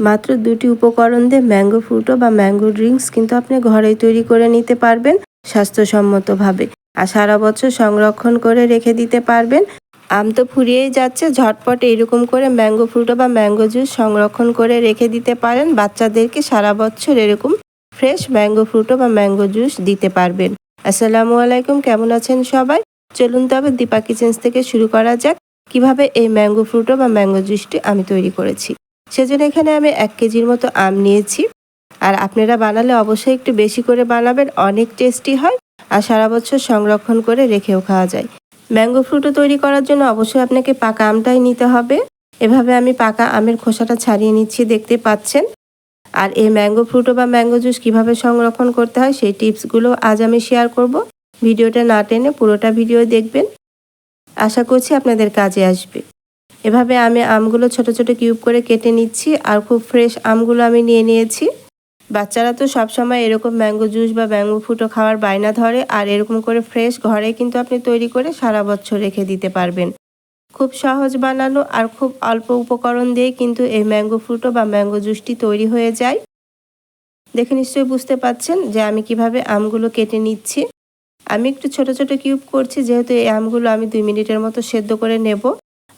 মাত্র 2টি উপকরণ দিয়ে ম্যাঙ্গো ফ্রুটো বা ম্যাঙ্গো ড্রিঙ্কস কিন্তু আপনি ঘরেই তৈরি করে নিতে পারবেন স্বাস্থ্যসম্মতভাবে। আর সারা বছর সংরক্ষণ করে রেখে দিতে পারবেন। আম তো ফুরিয়েই যাচ্ছে, ঝটপট এরকম করে ম্যাঙ্গো ফ্রুটো বা ম্যাঙ্গো জুস সংরক্ষণ করে রেখে দিতে পারেন। বাচ্চাদেরকে সারা বছর এরকম ফ্রেশ ম্যাঙ্গো ফ্রুটো বা ম্যাঙ্গো জুস দিতে পারবেন। আসসালামু আলাইকুম, কেমন আছেন সবাই? চলুন তবে দীপা কিচেন্স থেকে শুরু করা যাক কিভাবে এই ম্যাঙ্গো ফ্রুটো বা ম্যাঙ্গো জুসটি আমি তৈরি করেছি। সেজন্য এখানে আমি 1 কেজির মতো আম নিয়েছি। আর আপনারা বানালে অবশ্যই একটু বেশি করে বানাবেন, অনেক টেস্টি হয় আর সারা বছর সংরক্ষণ করে রেখেও খাওয়া যায়। ম্যাঙ্গো ফ্রুটো তৈরি করার জন্য অবশ্যই আপনাকে পাকা আমটাই নিতে হবে। এভাবে আমি পাকা আমের খোসাটা ছাড়িয়ে নিচ্ছি, দেখতে পাচ্ছেন। আর এই ম্যাঙ্গো ফ্রুটো বা ম্যাঙ্গো জুস কিভাবে সংরক্ষণ করতে হয় সেই টিপসগুলো আজ আমি শেয়ার করব। ভিডিওটা না টেনে পুরোটা ভিডিও দেখবেন, আশা করছি আপনাদের কাজে আসবে। এভাবে আমি আমগুলো ছোট ছোট কিউব করে কেটে নিচ্ছি আর খুব ফ্রেশ আমগুলো আমি নিয়ে নিয়েছি। বাচ্চারা তো সবসময় এরকম ম্যাঙ্গো জুস বা ম্যাঙ্গো ফ্রুটো খাওয়ার বায়না ধরে, আর এরকম করে ফ্রেশ ঘরে কিন্তু আপনি তৈরি করে সারা বছর রেখে দিতে পারবেন। খুব সহজ বানানো আর খুব অল্প উপকরণ দিয়ে কিন্তু এই ম্যাঙ্গো ফ্রুটো বা ম্যাঙ্গো জুসটি তৈরি হয়ে যায়। দেখে নিশ্চয়ই বুঝতে পাচ্ছেন যে আমি কিভাবে আমগুলো কেটে নিচ্ছি। আমি একটু ছোট ছোট কিউব করছি, যেহেতু এই আমগুলো আমি 2 মিনিটের মতো সেদ্ধ করে নেব।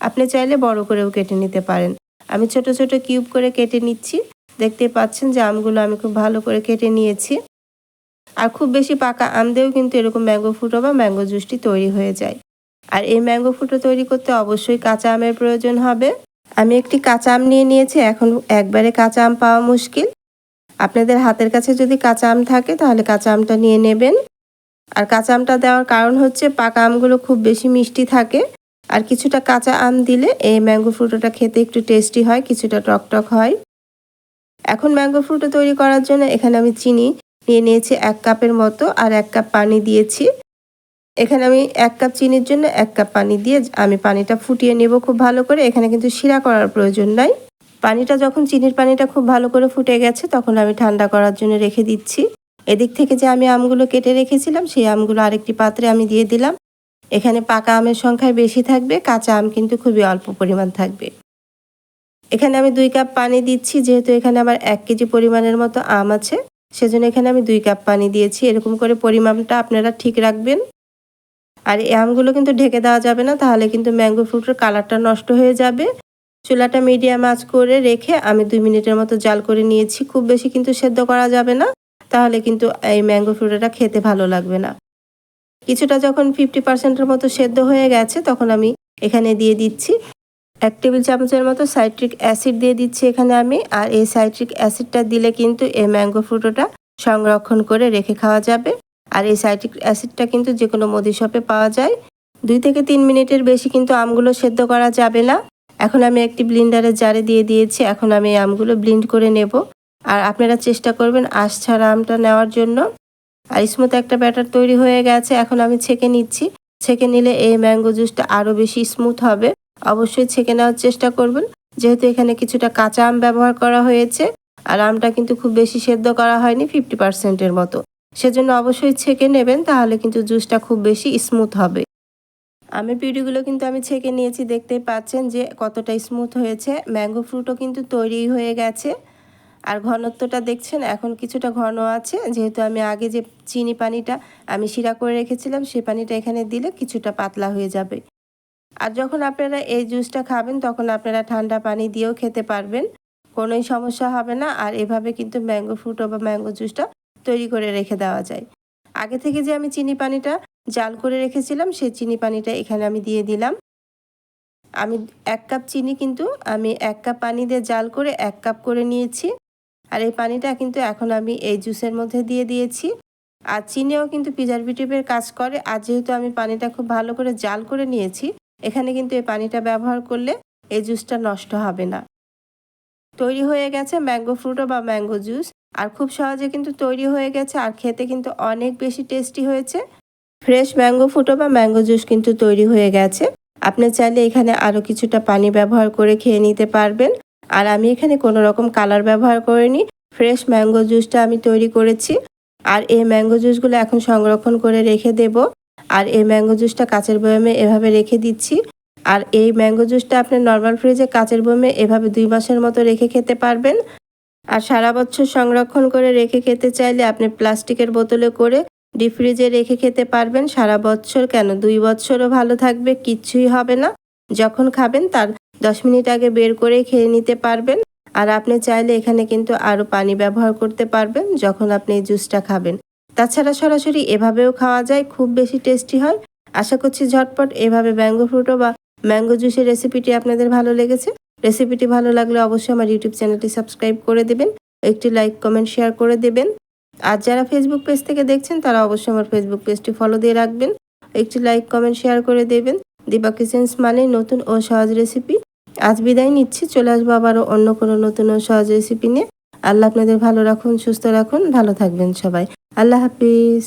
আপনি চাইলে বড় করেও কেটে নিতে পারেন। আমি ছোট ছোট কিউব করে কেটে নিচ্ছি। দেখতে পাচ্ছেন যে আমগুলো আমি খুব ভালো করে কেটে নিয়েছি। আর খুব বেশি পাকা আম দিয়েও কিন্তু এরকম ম্যাঙ্গো ফ্রুটো বা ম্যাঙ্গো জুসটি তৈরি হয়ে যায়। আর এই ম্যাঙ্গো ফ্রুটো তৈরি করতে অবশ্যই কাঁচা আমের প্রয়োজন হবে। আমি একটি কাঁচা আম নিয়ে নিয়েছি। এখন একবারে কাঁচা আম পাওয়া মুশকিল। আপনাদের হাতের কাছে যদি কাঁচা আম থাকে তাহলে কাঁচা আমটা নিয়ে নেবেন। আর কাঁচা আমটা দেওয়ার কারণ হচ্ছে পাকা আমগুলো খুব বেশি মিষ্টি থাকে, আর কিছুটা কাঁচা আম দিলে এই ম্যাঙ্গো ফ্রুটোটা খেতে একটু টেস্টি হয়, কিছুটা টকটক হয়। এখন ম্যাঙ্গো ফ্রুটো তৈরি করার জন্য এখানে আমি চিনি নিয়ে নিয়েছি 1 কাপের মতো, আর 1 কাপ পানি দিয়েছি। এখানে আমি 1 কাপ চিনির জন্য 1 কাপ পানি দিয়ে আমি পানিটা ফুটিয়ে নেব খুব ভালো করে। এখানে কিন্তু শিরা করার প্রয়োজন নাই। পানিটা যখন চিনির পানিটা খুব ভালো করে ফুটে গেছে তখন আমি ঠান্ডা করার জন্য রেখে দিচ্ছি। এদিক থেকে যে আমি আমগুলো কেটে রেখেছিলাম সেই আমগুলো আরেকটি পাত্রে আমি দিয়ে দিলাম। এখানে পাকা আমের সংখ্যায় বেশি থাকবে, কাঁচা আম কিন্তু খুবই অল্প পরিমাণ থাকবে। এখানে আমি 2 কাপ পানি দিচ্ছি, যেহেতু এখানে আমার 1 কেজি পরিমাণের মতো আম আছে, সেজন্য এখানে আমি 2 কাপ পানি দিয়েছি। এরকম করে পরিমাণটা আপনারা ঠিক রাখবেন। আর এই আমগুলো কিন্তু ঢেকে দেওয়া যাবে না, তাহলে কিন্তু ম্যাঙ্গো ফ্রুটের কালারটা নষ্ট হয়ে যাবে। চুলাটা মিডিয়াম আঁচ করে রেখে আমি 2 মিনিটের মতো জাল করে নিয়েছি। খুব বেশি কিন্তু সেদ্ধ করা যাবে না, তাহলে কিন্তু এই ম্যাঙ্গো ফ্রুটোটা খেতে ভালো লাগবে না। কিছুটা যখন 50% এর মতো সেদ্ধ হয়ে গেছে তখন আমি এখানে দিয়ে দিচ্ছি 1 টেবিল চামচের মতো সাইট্রিক অ্যাসিড দিয়ে দিচ্ছি এখানে আমি। আর এই সাইট্রিক অ্যাসিডটা দিলে কিন্তু এই ম্যাঙ্গো ফ্রুটোটা সংরক্ষণ করে রেখে খাওয়া যাবে। আর এই সাইট্রিক অ্যাসিডটা কিন্তু যে কোনো মুদি শপে পাওয়া যায়। 2 থেকে 3 মিনিটের বেশি কিন্তু আমগুলো সেদ্ধ করা যাবে না। এখন আমি একটি ব্লেন্ডারের জারে দিয়ে দিয়েছি। এখন আমি এই আমগুলো ব্লেন্ড করে নেব। আর আপনারা চেষ্টা করবেন আঁশ ছাড়া আমটা নেওয়ার জন্য। আর স্মুথ একটা ব্যাটার তৈরি হয়ে গেছে। এখন আমি ছেঁকে নিচ্ছি। ছেঁকে নিলে এই ম্যাঙ্গো জুসটা আরও বেশি স্মুথ হবে। অবশ্যই ছেঁকে নেওয়ার চেষ্টা করবেন, যেহেতু এখানে কিছুটা কাঁচা আম ব্যবহার করা হয়েছে। আর আমটা কিন্তু খুব বেশি সেদ্ধ করা হয়নি, 50% এর মতো। সেজন্য অবশ্যই ছেঁকে নেবেন, তাহলে কিন্তু জুসটা খুব বেশি স্মুথ হবে। আমের পিউরিগুলো কিন্তু আমি ছেঁকে নিয়েছি, দেখতেই পাচ্ছেন যে কতটা স্মুথ হয়েছে। ম্যাঙ্গো ফ্রুটও কিন্তু তৈরি হয়ে গেছে। আর ঘনত্বটা দেখছেন এখন কিছুটা ঘন আছে, যেহেতু আমি আগে যে চিনি পানিটা আমি শিরা করে রেখেছিলাম সেই পানিটা এখানে দিলে কিছুটা পাতলা হয়ে যাবে। আর যখন আপনারা এই জুসটা খাবেন তখন আপনারা ঠান্ডা পানি দিয়েও খেতে পারবেন, কোনোই সমস্যা হবে না। আর এভাবে কিন্তু ম্যাঙ্গো ফ্রুটো বা ম্যাঙ্গো জুসটা তৈরি করে রেখে দেওয়া যায়। আগে থেকে যে আমি চিনি পানিটা জাল করে রেখেছিলাম সেই চিনি পানিটা এখানে আমি দিয়ে দিলাম। আমি 1 কাপ চিনি কিন্তু আমি 1 কাপ পানি দিয়ে জাল করে 1 কাপ করে নিয়েছি। আর এই পানিটা কিন্তু এখন আমি এই জুসের মধ্যে দিয়ে দিয়েছি। আর চিনিও কিন্তু প্রিজারভেটিভের কাজ করে। আর যেহেতু আমি পানিটা খুব ভালো করে জাল করে নিয়েছি, এখানে কিন্তু এই পানিটা ব্যবহার করলে এই জুসটা নষ্ট হবে না। তৈরি হয়ে গেছে ম্যাঙ্গো ফ্রুটো বা ম্যাঙ্গো জুস। আর খুব সহজে কিন্তু তৈরি হয়ে গেছে, আর খেতে কিন্তু অনেক বেশি টেস্টি হয়েছে। ফ্রেশ ম্যাঙ্গো ফ্রুটো বা ম্যাঙ্গো জুস কিন্তু তৈরি হয়ে গেছে। আপনি চাইলে এখানে আরও কিছুটা পানি ব্যবহার করে খেয়ে নিতে পারবেন। আর আমি এখানে কোনো রকম কালার ব্যবহার করিনি, ফ্রেশ ম্যাঙ্গো জুসটা আমি তৈরি করেছি। আর এই ম্যাঙ্গো জুসগুলো এখন সংরক্ষণ করে রেখে দেব। আর এই ম্যাঙ্গো জুসটা কাচের বয়ামে এভাবে রেখে দিচ্ছি। আর এই ম্যাঙ্গো জুসটা আপনি নর্মাল ফ্রিজে কাচের বয়মে এভাবে 2 মাসের মতো রেখে খেতে পারবেন। আর সারা বছর সংরক্ষণ করে রেখে খেতে চাইলে আপনি প্লাস্টিকের বোতলে করে ডিপ ফ্রিজে রেখে খেতে পারবেন। সারা বছর কেন 2 বছরও ভালো থাকবে, কিচ্ছুই হবে না। যখন খাবেন তার 10 মিনিট আগে বের করে খেয়ে নিতে পারবেন। আর আপনি চাইলে এখানে কিন্তু আরও পানি ব্যবহার করতে পারবেন যখন আপনি এই জুসটা খাবেন। তাছাড়া সরাসরি এভাবেও খাওয়া যায়, খুব বেশি টেস্টি হয়। আশা করছি ঝটপট এভাবে ম্যাঙ্গো ফ্রুটো বা ম্যাঙ্গো জুসের রেসিপিটি আপনাদের ভালো লেগেছে। রেসিপিটি ভালো লাগলে অবশ্যই আমার ইউটিউব চ্যানেলটি সাবস্ক্রাইব করে দেবেন, একটি লাইক কমেন্ট শেয়ার করে দেবেন। আর যারা ফেসবুক পেজ থেকে দেখছেন তারা অবশ্যই আমার ফেসবুক পেজটি ফলো দিয়ে রাখবেন, একটি লাইক কমেন্ট শেয়ার করে দেবেন। দীপা কিচেন্স মানে নতুন ও সহজ রেসিপি। আজ বিদায় নিচ্ছি, চলে আসবো আবারও অন্য কোনো নতুন ও সহজ রেসিপি নিয়ে। আল্লাহ আপনাদের ভালো রাখুন, সুস্থ রাখুন, ভালো থাকবেন সবাই। আল্লাহ হাফিজ।